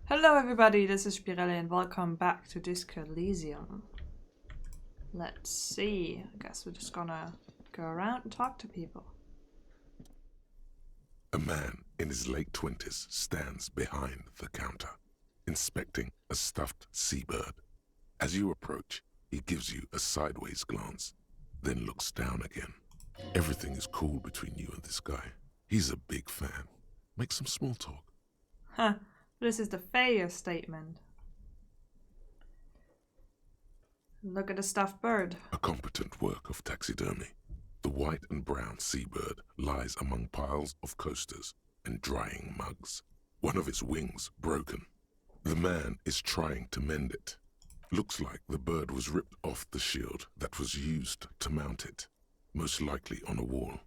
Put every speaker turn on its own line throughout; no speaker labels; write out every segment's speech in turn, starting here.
Hello everybody, this is Spirelli and welcome back to Disco Elysium. Let's see, I guess we're just gonna go around and talk to people.
A man in his late 20s stands behind the counter, inspecting a stuffed seabird. As you approach, he gives you a sideways glance, then looks down again. Everything is cool between you and this guy. He's a big fan. Make some small talk.
Huh, this is the failure statement. Look at the stuffed bird.
A competent work of taxidermy. The white and brown seabird lies among piles of coasters and drying mugs. One of its wings broken. The man is trying to mend it. Looks like the bird was ripped off the shield that was used to mount it, most likely on a wall.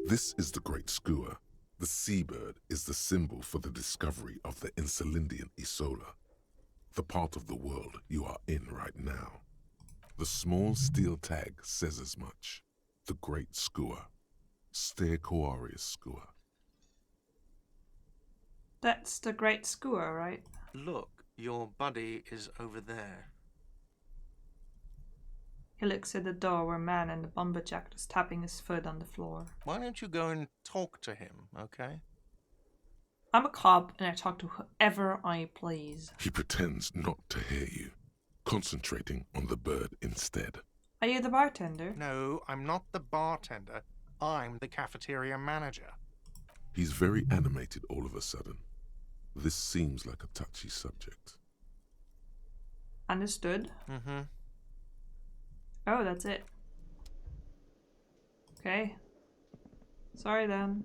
This is the Great Skua. The seabird is the symbol for the discovery of the Insulindian Isola, the part of the world you are in right now. The small steel tag says as much. The Great Skua. Stegosaurus Skua.
That's the Great Skua, right?
Look, your buddy is over there.
He looks at the door where a man in the bomber jacket is tapping his foot on the floor.
Why don't you go and talk to him, okay?
I'm a cop and I talk to whoever I please.
He pretends not to hear you, concentrating on the bird instead.
Are you the bartender?
No, I'm not the bartender. I'm the cafeteria manager.
He's very animated all of a sudden. This seems like a touchy subject.
Understood.
Mm-hmm.
Oh, that's it. Okay. Sorry then.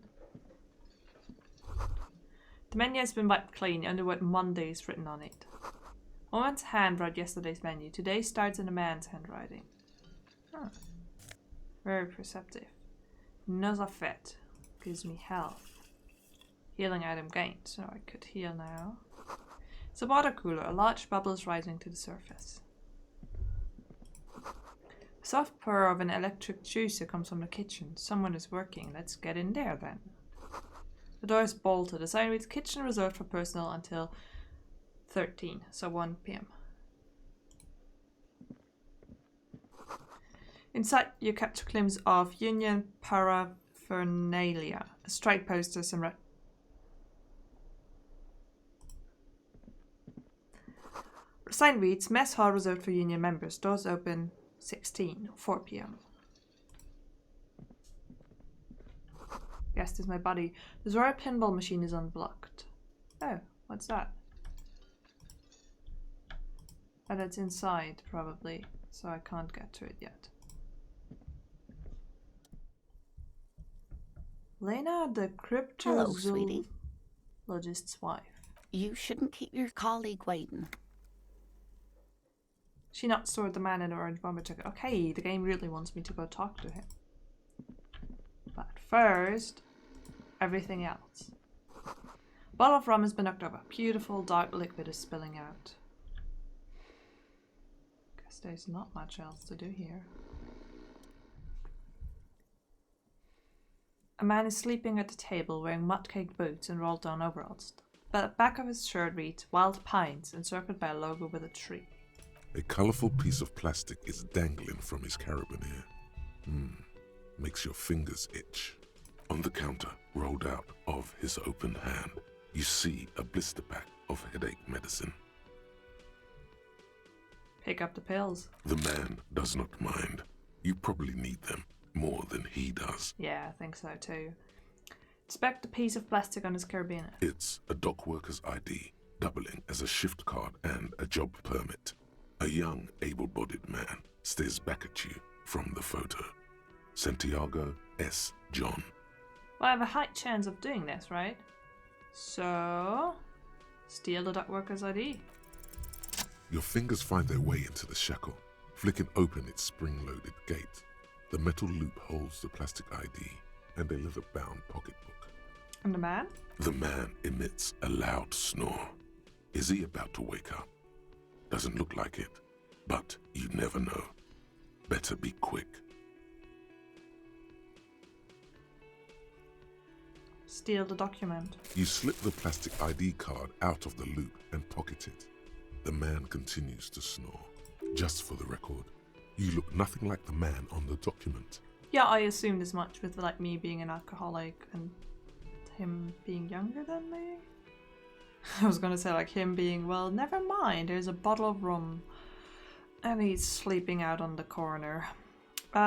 The menu has been wiped clean under what Monday is written on it. A woman's hand wrote yesterday's menu. Today starts in a man's handwriting. Huh. Very perceptive. Nosafet gives me health. Healing item gained, so I could heal now. It's a water cooler. A large bubble is rising to the surface. The soft purr of an electric juicer comes from the kitchen. Someone is working. Let's get in there then. The door is bolted. The sign reads kitchen reserved for personnel until 13, so 1 p.m. Inside, you catch a glimpse of union paraphernalia, strike posters and sign reads mess hall reserved for union members. Doors open 4 p.m. Yes, this is my body. The Zora pinball machine is unblocked. Oh, what's that? Oh, that's inside, probably, so I can't get to it yet. Lena, the cryptozoologist's wife.
You shouldn't keep your colleague waiting.
She not stored the man in the orange bomber jacket. Okay, the game really wants me to go talk to him. But first, everything else. A bottle of rum has been knocked over. Beautiful dark liquid is spilling out. Guess there's not much else to do here. A man is sleeping at the table wearing mud-caked boots and rolled down overalls. The back of his shirt reads Wild Pines, encircled by a logo with a tree.
A colorful piece of plastic is dangling from his carabiner. Makes your fingers itch. On the counter, rolled out of his open hand, you see a blister pack of headache medicine.
Pick up the pills.
The man does not mind. You probably need them more than he does.
Yeah, I think so too. Inspect the piece of plastic on his carabiner.
It's a dock worker's ID, doubling as a shift card and a job permit. A young, able-bodied man stares back at you from the photo. Santiago S. John.
Well, I have a high chance of doing this, right? So, steal the dock worker's ID.
Your fingers find their way into the shackle, flicking open its spring-loaded gate. The metal loop holds the plastic ID and a leather-bound pocketbook.
And the man?
The man emits a loud snore. Is he about to wake up? Doesn't look like it, but you never know. Better be quick.
Steal the document.
You slip the plastic ID card out of the loop and pocket it. The man continues to snore. Just for the record, you look nothing like the man on the document.
Yeah, I assumed as much with like me being an alcoholic and him being younger than me. I was gonna say like him being, well, never mind, there's a bottle of rum. And he's sleeping out on the corner.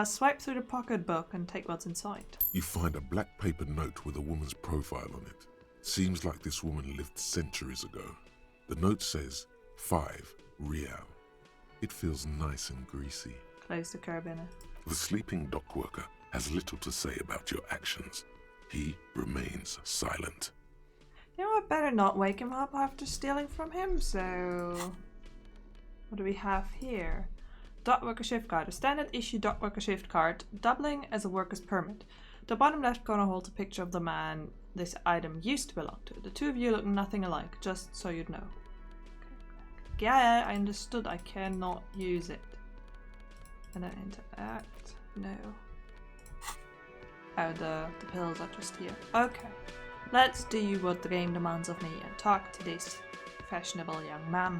Swipe through the pocketbook and take what's inside.
You find a black paper note with a woman's profile on it. Seems like this woman lived centuries ago. The note says 5 real. It feels nice and greasy.
Close the carabiner.
The sleeping dock worker has little to say about your actions. He remains silent.
You know, I better not wake him up after stealing from him, so... What do we have here? Dock worker shift card. A standard issue dock worker shift card, doubling as a worker's permit. The bottom left corner holds a picture of the man this item used to belong to. The two of you look nothing alike, just so you'd know. Yeah, I understood. I cannot use it. And then interact. No. Oh, the pills are just here. Okay. Let's do what the game demands of me and talk to this fashionable young man.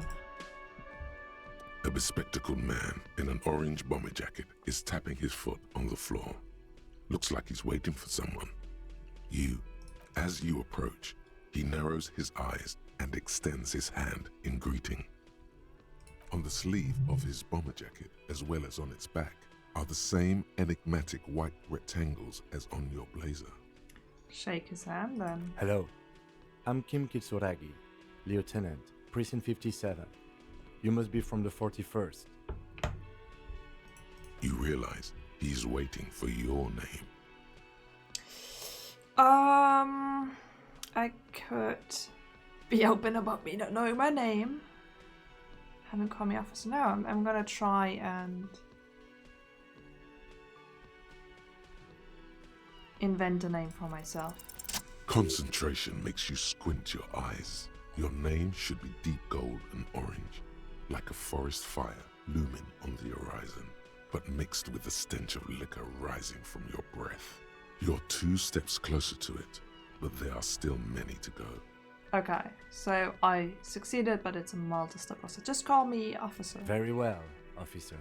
A bespectacled man in an orange bomber jacket is tapping his foot on the floor. Looks like he's waiting for someone. As you approach, he narrows his eyes and extends his hand in greeting. On the sleeve of his bomber jacket, as well as on its back, are the same enigmatic white rectangles as on your blazer.
Shake his hand then.
Hello, I'm Kim Kitsuragi, Lieutenant, Precinct 57. You must be from the 41st.
You realize he's waiting for your name.
I could be open about me not knowing my name. Haven't called me officer. No, I'm gonna try and invent a name for myself.
Concentration makes you squint your eyes. Your name should be deep gold and orange, like a forest fire looming on the horizon, but mixed with the stench of liquor rising from your breath. You're 2 steps closer to it, but there are still many to go.
Okay, so I succeeded, but it's a multi-step process. Just call me officer.
Very well, officer.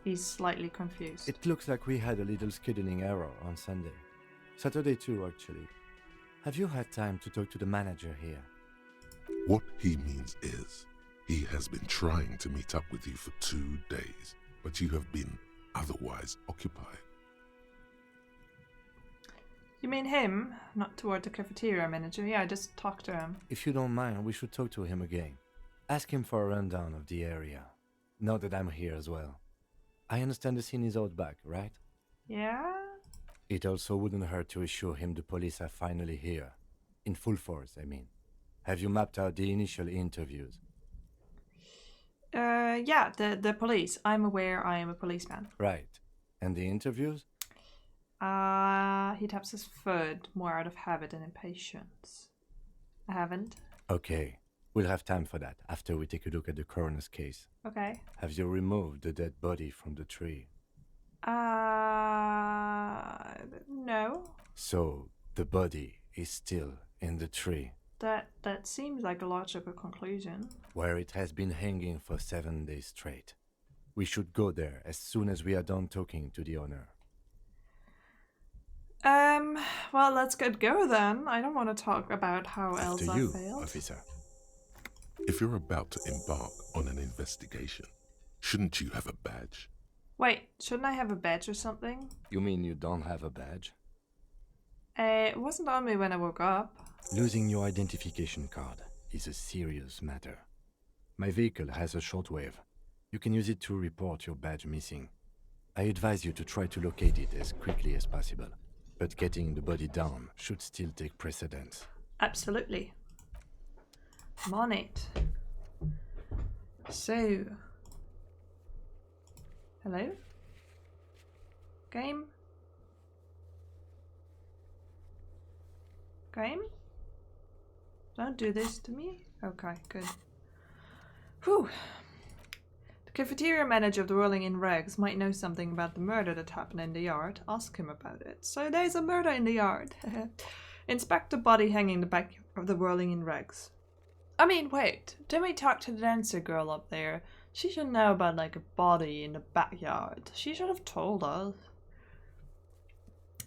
He's slightly confused.
It looks like we had a little scheduling error on Sunday. Saturday too, actually. Have you had time to talk to the manager here?
What he means is, he has been trying to meet up with you for 2 days, but you have been otherwise occupied.
You mean him? Not toward the cafeteria manager? Yeah, I just talked to him.
If you don't mind, we should talk to him again. Ask him for a rundown of the area. Now that I'm here as well. I understand the scene is out back, right?
Yeah?
It also wouldn't hurt to assure him the police are finally here. In full force, I mean. Have you mapped out the initial interviews?
Yeah, the police. I'm aware I am a policeman.
Right. And the interviews?
He taps his foot, more out of habit and impatience. I haven't.
Okay. We'll have time for that after we take a look at the coroner's case.
Okay.
Have you removed the dead body from the tree?
No.
So, the body is still in the tree.
That seems like a logical conclusion.
Where it has been hanging for 7 days straight. We should go there as soon as we are done talking to the owner.
Well, let's get go then. I don't want to talk about how else I failed.
Officer.
If you're about to embark on an investigation, shouldn't you have a badge?
Wait, shouldn't I have a badge or something?
You mean you don't have a badge?
It wasn't on me when I woke up.
Losing your identification card is a serious matter. My vehicle has a shortwave. You can use it to report your badge missing. I advise you to try to locate it as quickly as possible. But getting the body down should still take precedence.
Absolutely. I'm on it. So. Hello? Game? Game? Don't do this to me. Okay, good. Whew. The cafeteria manager of the Rolling in Regs might know something about the murder that happened in the yard. Ask him about it. So there's a murder in the yard. Inspect the body hanging in the back of the Rolling in Regs. I mean, wait. Didn't we talk to the dancer girl up there? She should know about like a body in the backyard. She should have told us.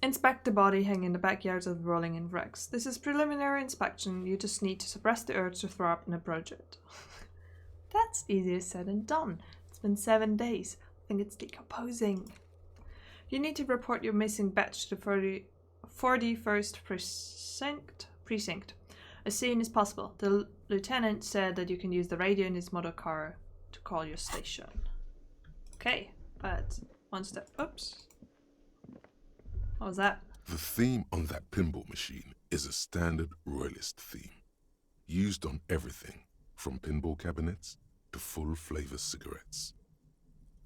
Inspect the body hanging in the backyards of the Rolling in Regs. This is preliminary inspection. You just need to suppress the urge to throw up and approach it. That's easier said than done. It's been 7 days. I think it's decomposing. You need to report your missing batch to the 41st precinct as soon as possible. The lieutenant said that you can use the radio in his motor car to call your station. Okay, but one step. Oops. What was that?
The theme on that pinball machine is a standard royalist theme, used on everything from pinball cabinets to full-flavor cigarettes.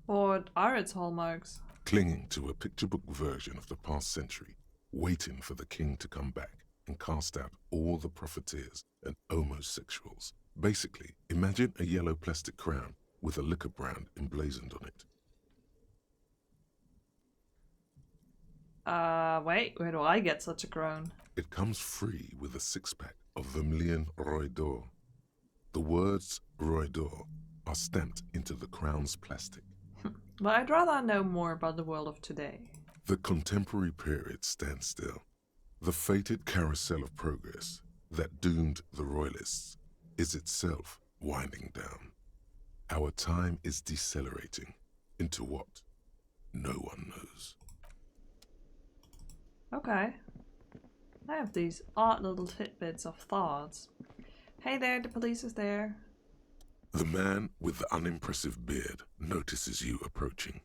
What are its hallmarks?
Clinging to a picture book version of the past century, waiting for the king to come back and cast out all the profiteers and homosexuals. Basically, imagine a yellow plastic crown with a liquor brand emblazoned on it.
Wait, where do I get such a crown?
It comes free with a six-pack of Vermilion Roy d'Or. The words Roy d'Or are stamped into the crown's plastic.
But I'd rather know more about the world of today.
The contemporary period stands still. The fated carousel of progress that doomed the royalists is itself winding down. Our time is decelerating into what no one knows.
Okay. I have these odd little tidbits of thoughts. Hey there, the police is there.
The man with the unimpressive beard notices you approaching.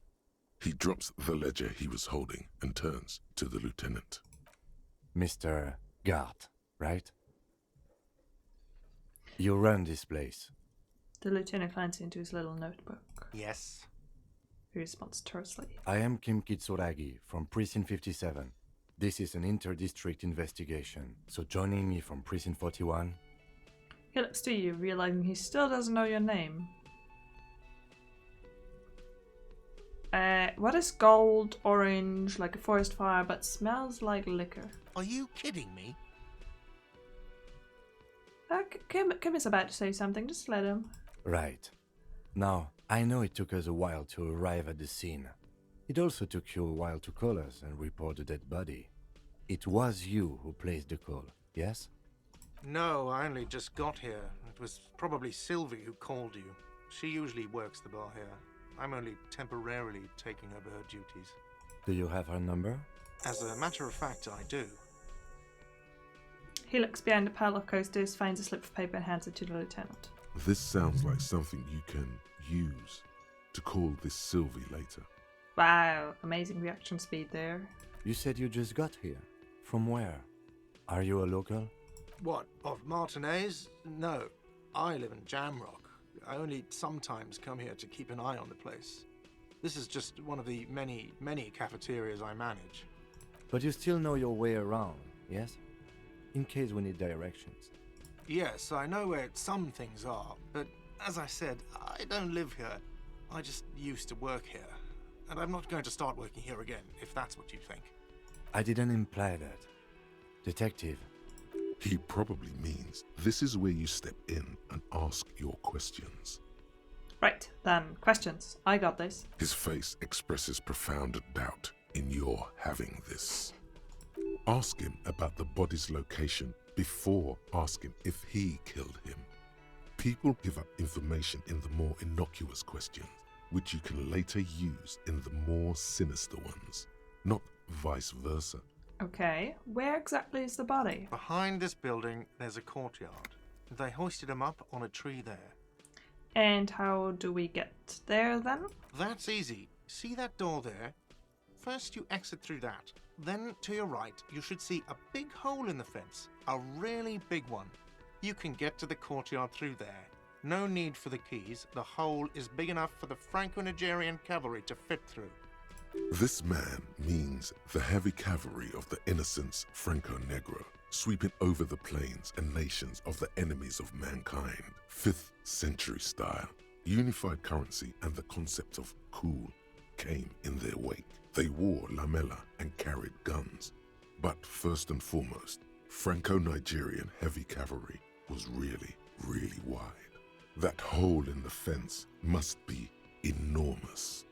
He drops the ledger he was holding and turns to the lieutenant.
Mr. Gart, right? You run this place.
The lieutenant glanced into his little notebook.
Yes.
He responds tersely.
I am Kim Kitsuragi from Precinct 57. This is an inter-district investigation, so joining me from Precinct 41...
He looks to you, realizing he still doesn't know your name. What is gold, orange, like a forest fire, but smells like liquor?
Are you kidding me?
Kim is about to say something, just let him.
Right. Now, I know it took us a while to arrive at the scene. It also took you a while to call us and report the dead body. It was you who placed the call, yes?
No, I only just got here. It was probably Sylvie who called you. She usually works the bar here. I'm only temporarily taking over her duties.
Do you have her number?
As a matter of fact, I do.
He looks behind a pile of coasters, finds a slip of paper and hands it to the lieutenant.
This sounds like something you can use to call this Sylvie later.
Wow, amazing reaction speed there.
You said you just got here. From where? Are you a local?
What, of Martinez? No, I live in Jamrock. I only sometimes come here to keep an eye on the place. This is just one of the many, many cafeterias I manage.
But you still know your way around, yes? In case we need directions.
Yes, I know where some things are, but as I said, I don't live here. I just used to work here. And I'm not going to start working here again, if that's what you think.
I didn't imply that. Detective.
He probably means this is where you step in and ask your questions.
Right, then, questions. I got this.
His face expresses profound doubt in your having this. Ask him about the body's location before asking if he killed him. People give up information in the more innocuous questions, which you can later use in the more sinister ones, not vice versa.
Okay, where exactly is the body?
Behind this building, there's a courtyard. They hoisted him up on a tree there.
And how do we get there then?
That's easy. See that door there? First you exit through that. Then to your right, you should see a big hole in the fence. A really big one. You can get to the courtyard through there. No need for the keys. The hole is big enough for the Franco-Nigerian cavalry to fit through.
This man means the heavy cavalry of the innocents Franco-Negro, sweeping over the plains and nations of the enemies of mankind, 5th century style. Unified currency and the concept of cool came in their wake. They wore lamella and carried guns. But first and foremost, Franco-Nigerian heavy cavalry was really, really wide. That hole in the fence must be enormous.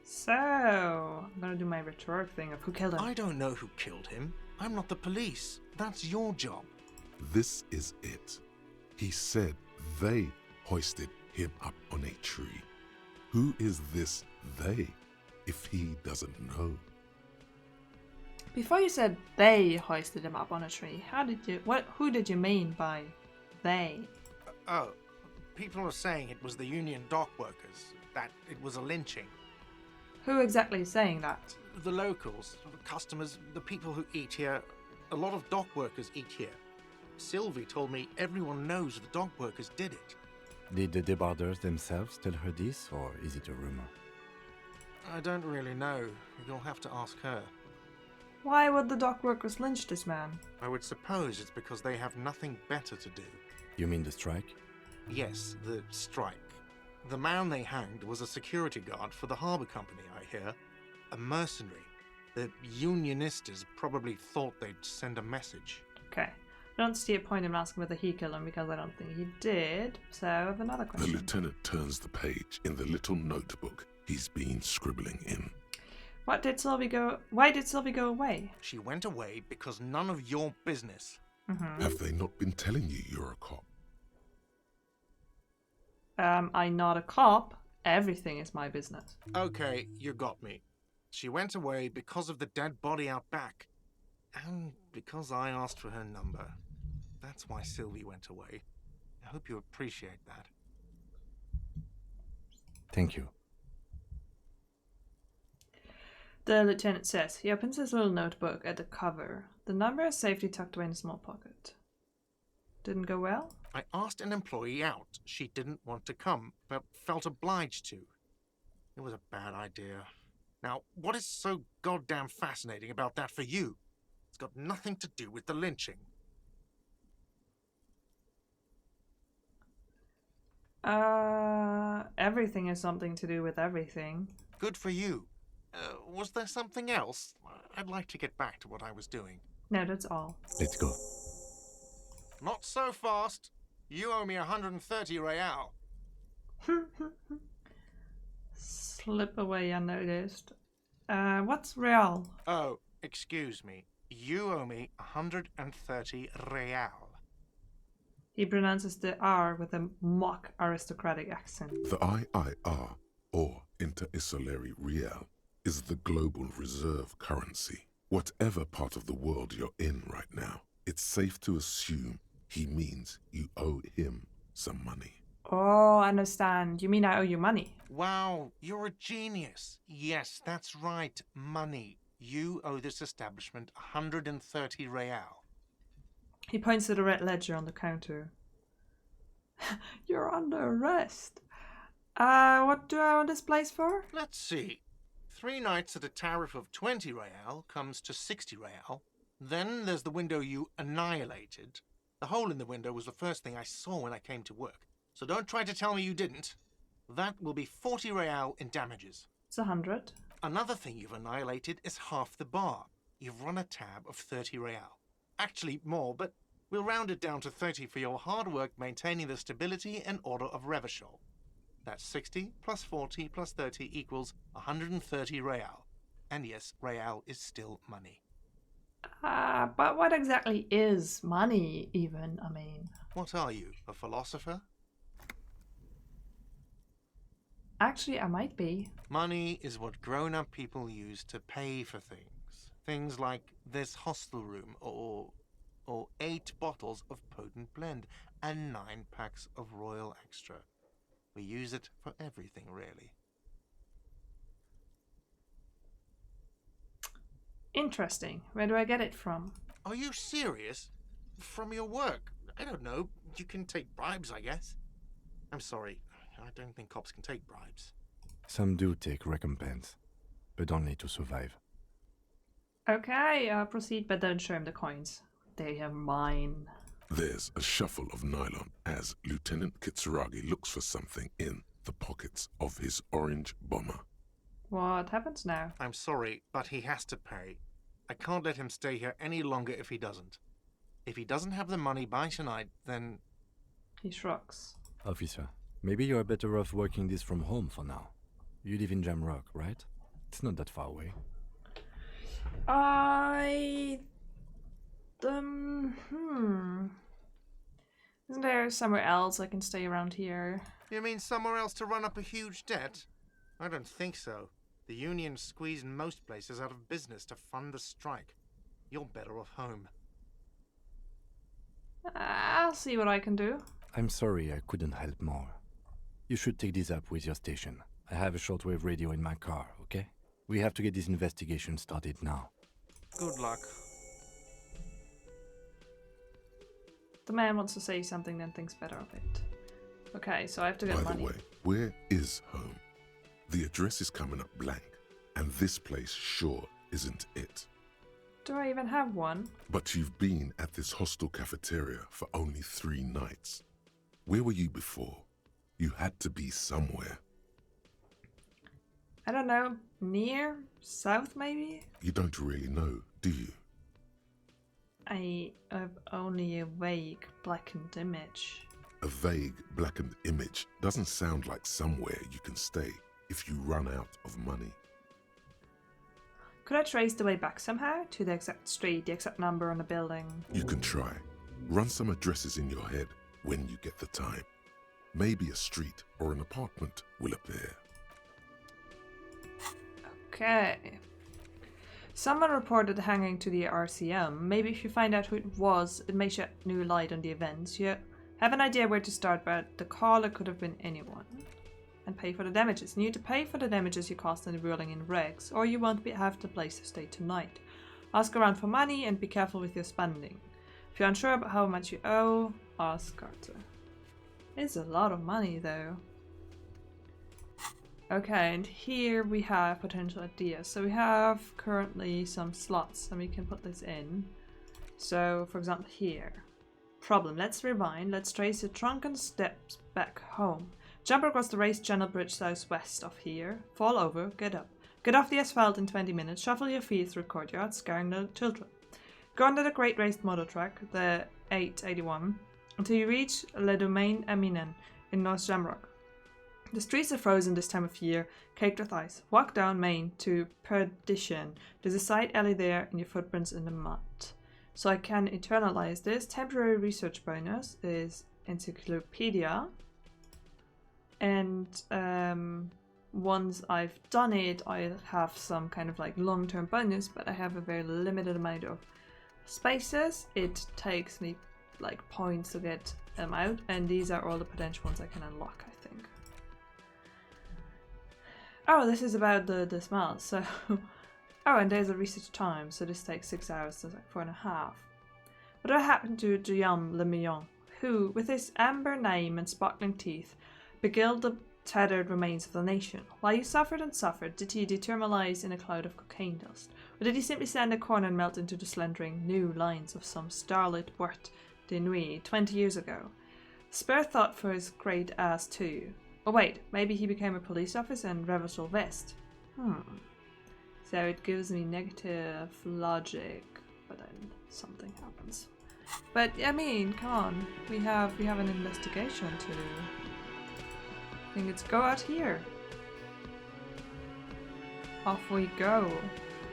So, I'm gonna do my rhetoric thing of who killed him.
I don't know who killed him. I'm not the police. That's your job.
This is it. He said they hoisted him up on a tree. Who is this they, if he doesn't know?
Before you said they hoisted him up on a tree, who did you mean by they?
Oh, people are saying it was the union dock workers, that it was a lynching.
Who exactly is saying that?
The locals, the customers, the people who eat here, a lot of dock workers eat here. Sylvie told me everyone knows the dock workers did it.
Did the debarders themselves tell her this, or is it a rumor?
I don't really know. You'll have to ask her.
Why would the dock workers lynch this man?
I would suppose it's because they have nothing better to do.
You mean the strike?
Yes, the strike. The man they hanged was a security guard for the harbour company, I hear. A mercenary. The unionistas probably thought they'd send a message.
Okay. I don't see a point in asking whether he killed him because I don't think he did. So I have another
The
question.
lieutenant turns the page in the little notebook he's been scribbling in.
Why did Sylvie go away?
She went away because none of your business.
Have they not been telling you you're a cop?
I'm not a cop. Everything is my business.
Okay, you got me. She went away because of the dead body out back. And because I asked for her number. That's why Sylvie went away. I hope you appreciate that.
Thank you.
The lieutenant says he opens his little notebook at the cover. The number is safely tucked away in a small pocket. Didn't go well?
I asked an employee out. She didn't want to come, but felt obliged to. It was a bad idea. Now, what is so goddamn fascinating about that for you? It's got nothing to do with the lynching.
Everything is something to do with everything.
Good for you. Was there something else? I'd like to get back to what I was doing.
No, that's all.
Let's go.
Not so fast. You owe me 130 real.
Slip away unnoticed. What's real?
Oh, excuse me. You owe me 130 real.
He pronounces the R with a mock aristocratic accent.
The IIR, or Inter-Isolary Real, is the global reserve currency. Whatever part of the world you're in right now, it's safe to assume he means you owe him some money.
Oh, I understand. You mean I owe you money?
Wow, you're a genius. Yes, that's right. Money. You owe this establishment 130 real.
He points to the red ledger on the counter. You're under arrest. What do I own this place for?
Let's see. 3 nights at a tariff of 20 real comes to 60 real. Then there's the window you annihilated. The hole in the window was the first thing I saw when I came to work. So don't try to tell me you didn't. That will be 40 real in damages.
It's 100.
Another thing you've annihilated is half the bar. You've run a tab of 30 real. Actually more, but we'll round it down to 30 for your hard work maintaining the stability and order of Revachol. That's 60 plus 40 plus 30 equals 130 real. And yes, real is still money.
But what exactly is money, even? I mean...
What are you, a philosopher?
Actually, I might be.
Money is what grown-up people use to pay for things. Things like this hostel room, or 8 bottles of potent blend, and 9 packs of Royal Extra. We use it for everything, really.
Interesting. Where do I get it from?
Are you serious? From your work? I don't know. You can take bribes, I guess. I'm sorry. I don't think cops can take bribes.
Some do take recompense, but only to survive.
Okay, proceed, but don't show him the coins. They are mine.
There's a shuffle of nylon as Lieutenant Kitsuragi looks for something in the pockets of his orange bomber.
What happens now?
I'm sorry, but he has to pay. I can't let him stay here any longer if he doesn't. If he doesn't have the money by tonight, then...
He shrugs.
Officer, maybe you're better off working this from home for now. You live in Jamrock, right? It's not that far away.
Isn't there somewhere else I can stay around here?
You mean somewhere else to run up a huge debt? I don't think so. The union's squeezing most places out of business to fund the strike. You're better off home.
I'll see what I can do.
I'm sorry I couldn't help more. You should take this up with your station. I have a shortwave radio in my car, okay? We have to get this investigation started now.
Good luck.
The man wants to say something, then thinks better of it. Okay, so I have to get
By
money.
the way, where is home? The address is coming up blank, and this place sure isn't it.
Do I even have one?
But you've been at this hostel cafeteria for only 3 nights. Where were you before? You had to be somewhere.
I don't know. Near? South, maybe?
You don't really know, do you?
I have only a vague blackened image.
A vague, blackened image doesn't sound like somewhere you can stay if you run out of money.
Could I trace the way back somehow? To the exact street, the exact number on the building?
You can try. Run some addresses in your head when you get the time. Maybe a street or an apartment will appear.
Okay. Someone reported hanging to the RCM. Maybe if you find out who it was, it may shed new light on the events. You have an idea where to start, but the caller could have been anyone. And pay for the damages. You need to pay for the damages you caused in the ruling in regs, or you won't have the place to stay tonight. Ask around for money and be careful with your spending. If you're unsure about how much you owe, ask Carter. It's a lot of money though. Okay, and here we have potential ideas. So we have currently some slots and we can put this in. So for example here. Problem, let's rewind. Let's trace the drunken steps back home. Jump across the raised channel bridge southwest of here. Fall over, get up. Get off the asphalt in 20 minutes. Shuffle your feet through courtyards, scaring the children. Go under the great raised motor track, the 881, until you reach Le Domaine Eminen in North Jamrock. The streets are frozen this time of year, caked with ice. Walk down Main to Perdition. There's a side alley there and your footprints in the mud. So I can internalize this. Temporary research bonus is Encyclopedia. And once I've done it, I'll have some kind of like long-term bonus, but I have a very limited amount of spaces. It takes me like points to get them out, and these are all the potential ones I can unlock, I think. Oh, this is about the smells, so... oh, and there's a research time, so this takes 6 hours, so it's like 4.5. What happened to Guillaume Le Millon, who, with his amber name and sparkling teeth, beguiled the tattered remains of the nation? While you suffered and suffered, did he determalize in a cloud of cocaine dust? Or did he simply stand in a corner and melt into the slendering new lines of some starlit boîte de nuit 20 years ago? Spare thought for his great ass too. Oh wait, maybe he became a police officer and Reversal Vest. So it gives me negative logic, but then something happens. But I mean, come on, we have an investigation to do. I think it's go out here. Off we go.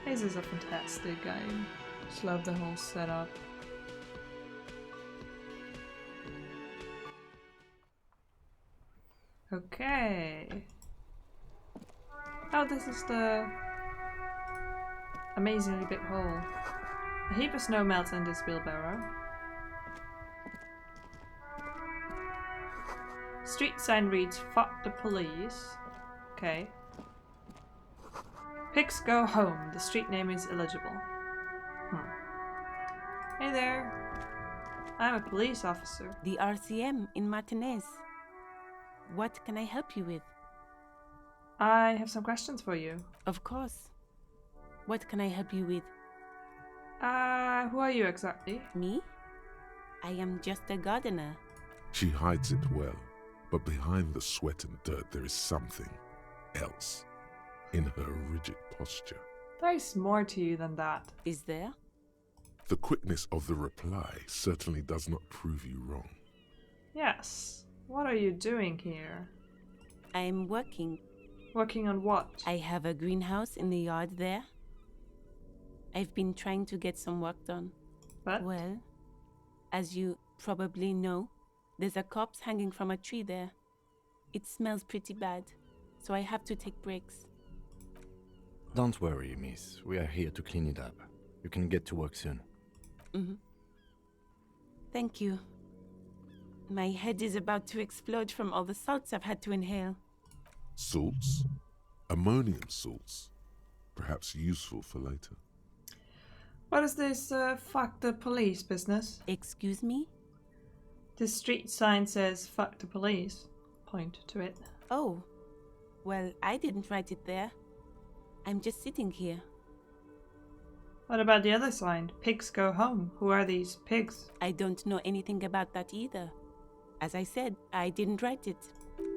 This is a fantastic game. Just love the whole setup. Okay. Oh, this is the amazingly big hole. A heap of snow melts in this wheelbarrow. Street sign reads, "Fuck the police." Okay. Pigs go home. The street name is illegible. Hey there. I'm a police officer.
The RCM in Martinez. What can I help you with?
I have some questions for you.
Of course. What can I help you with?
Who are you exactly?
Me? I am just a gardener.
She hides it well, but behind the sweat and dirt there is something else in her rigid posture.
There's more to you than that.
Is there?
The quickness of the reply certainly does not prove you wrong.
Yes. What are you doing here?
I am working.
Working on what?
I have a greenhouse in the yard there. I've been trying to get some work done.
What?
Well, as you probably know, there's a corpse hanging from a tree there. It smells pretty bad, so I have to take breaks.
Don't worry, miss. We are here to clean it up. You can get to work soon.
Thank you. My head is about to explode from all the salts I've had to inhale.
Salts? Ammonium salts. Perhaps useful for later.
What is this fuck the police business?
Excuse me?
The street sign says fuck the police. Point to it.
Oh, well, I didn't write it there. I'm just sitting here.
What about the other sign? Pigs go home. Who are these pigs?
I don't know anything about that either. As I said, I didn't write it.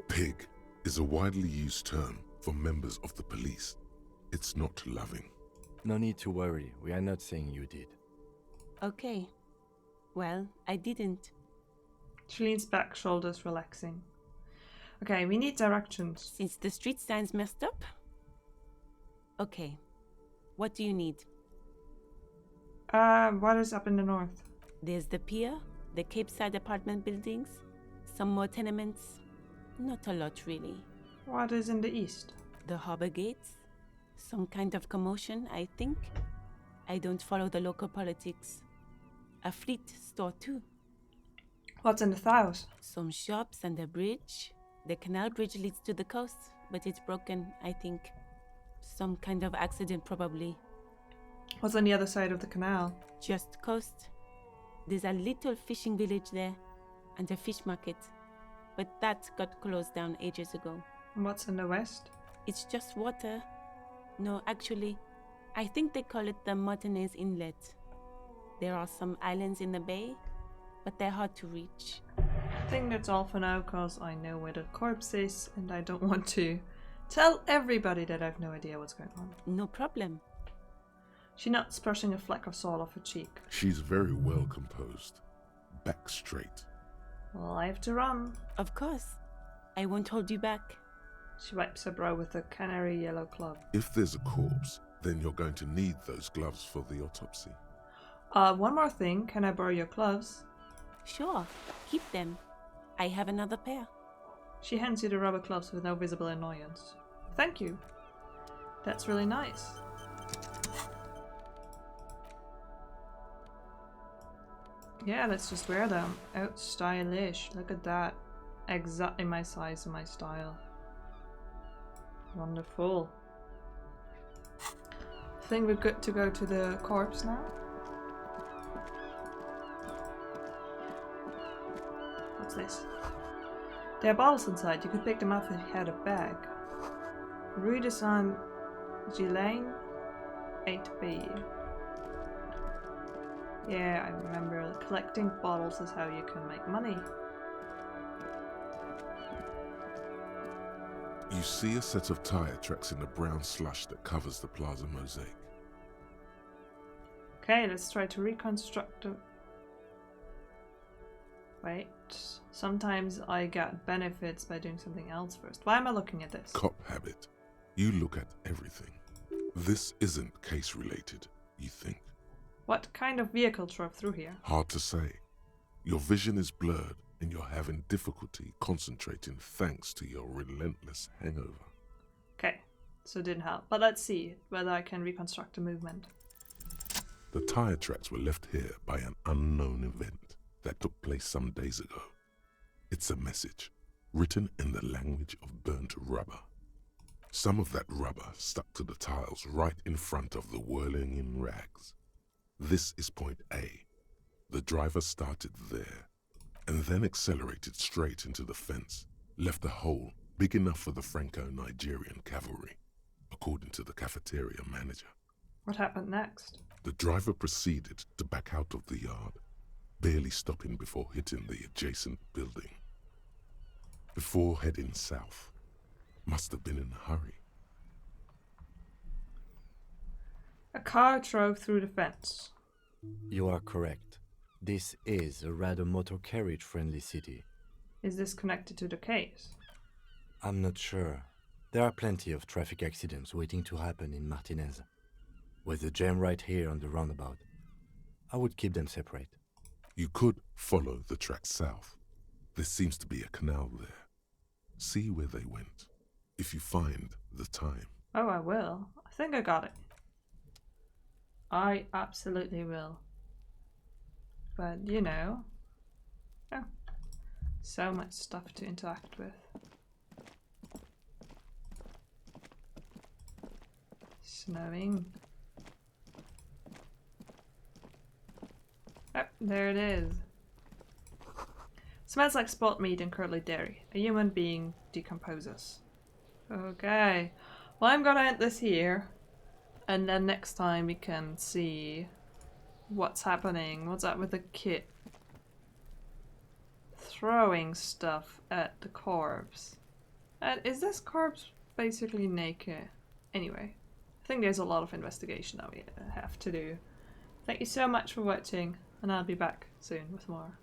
Pig is a widely used term for members of the police. It's not loving.
No need to worry. We are not saying you did.
Okay. Well, I didn't.
She leans back, shoulders relaxing. Okay, we need directions.
Since the street sign's messed up? Okay. What do you need?
What is up in the north?
There's the pier, the Cape Side apartment buildings, some more tenements. Not a lot, really.
What is in the east?
The harbor gates. Some kind of commotion, I think. I don't follow the local politics. A fleet store, too.
What's in the south?
Some shops and a bridge. The canal bridge leads to the coast, but it's broken, I think. Some kind of accident, probably.
What's on the other side of the canal?
Just coast. There's a little fishing village there, and a fish market. But that got closed down ages ago.
And what's in the west?
It's just water. No, actually, I think they call it the Martinez Inlet. There are some islands in the bay, but they're hard to reach.
I think that's all for now, because I know where the corpse is, and I don't want to tell everybody that I have no idea what's going on.
No problem.
She nods, brushing a fleck of salt off her cheek.
She's very well composed. Back straight.
Well, I have to run.
Of course. I won't hold you back.
She wipes her brow with a canary yellow club.
If there's a corpse, then you're going to need those gloves for the autopsy.
One more thing. Can I borrow your gloves?
Sure. Keep them. I have another pair.
She hands you the rubber gloves with no visible annoyance. Thank you. That's really nice. Yeah, let's just wear them. Oh, stylish. Look at that. Exactly my size and my style. Wonderful. Think we're good to go to the corpse now? What's this? There are bottles inside. You could pick them up if you had a bag. Rue de Saint-Ghislain, 8B. Yeah, I remember. Collecting bottles is how you can make money.
You see a set of tire tracks in the brown slush that covers the plaza mosaic.
Okay, let's try to reconstruct the... Wait. Sometimes I get benefits by doing something else first. Why am I looking at this?
Cop habit. You look at everything. This isn't case related, you think.
What kind of vehicle drove through here?
Hard to say. Your vision is blurred and you're having difficulty concentrating thanks to your relentless hangover.
Okay, so it didn't help. But let's see whether I can reconstruct the movement.
The tire tracks were left here by an unknown event that took place some days ago. It's a message, written in the language of burnt rubber. Some of that rubber stuck to the tiles right in front of the whirling in rags. This is point A. The driver started there, and then accelerated straight into the fence, left a hole big enough for the Franco-Nigerian cavalry, according to the Cafeteria Manager.
What happened next?
The driver proceeded to back out of the yard, barely stopping before hitting the adjacent building. Before heading south. Must have been in a hurry.
A car drove through the fence.
You are correct. This is a rather motor carriage-friendly city.
Is this connected to the case?
I'm not sure. There are plenty of traffic accidents waiting to happen in Martinez. With the jam right here on the roundabout, I would keep them separate.
You could follow the track south. There seems to be a canal there. See where they went. If you find the time.
Oh, I will. I think I got it. I absolutely will. But, you know. Oh. So much stuff to interact with. Snowing. Oh, there it is. Smells like spoiled meat and curdly dairy. A human being decomposes. Okay. Well, I'm gonna end this here. And then next time we can see what's happening. What's up with the kid? Throwing stuff at the corpse. And is this corpse basically naked? Anyway, I think there's a lot of investigation that we have to do. Thank you so much for watching, and I'll be back soon with more.